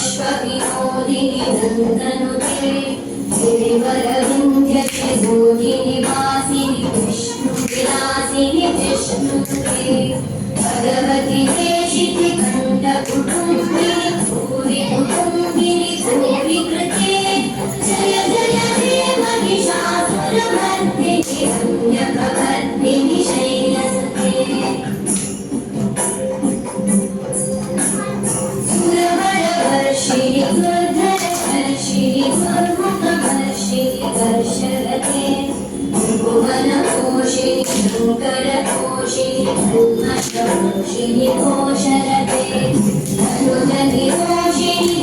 विश्वविनोदिनि नन्दनुते देवरविन्द्यविभूतिनि वासिनि विष्णुविलासिनि जिष्णुते भगवति देशिति कण्ठकुटुम्बिनि भूरि कुटुम्बिनि भूरिकृते जय जय हे महिषासुरमर्दिनि रम्यकवर्दिनि शैलसुते सुरवरवर्षिणि दुर्धरवर्षिणि दुर्मुखवर्षिणि वर्षरते भुवनपोषिणि शङ्करपोषिणि कल्मषपोषिणि घोषरते धनुजनिरोषिणि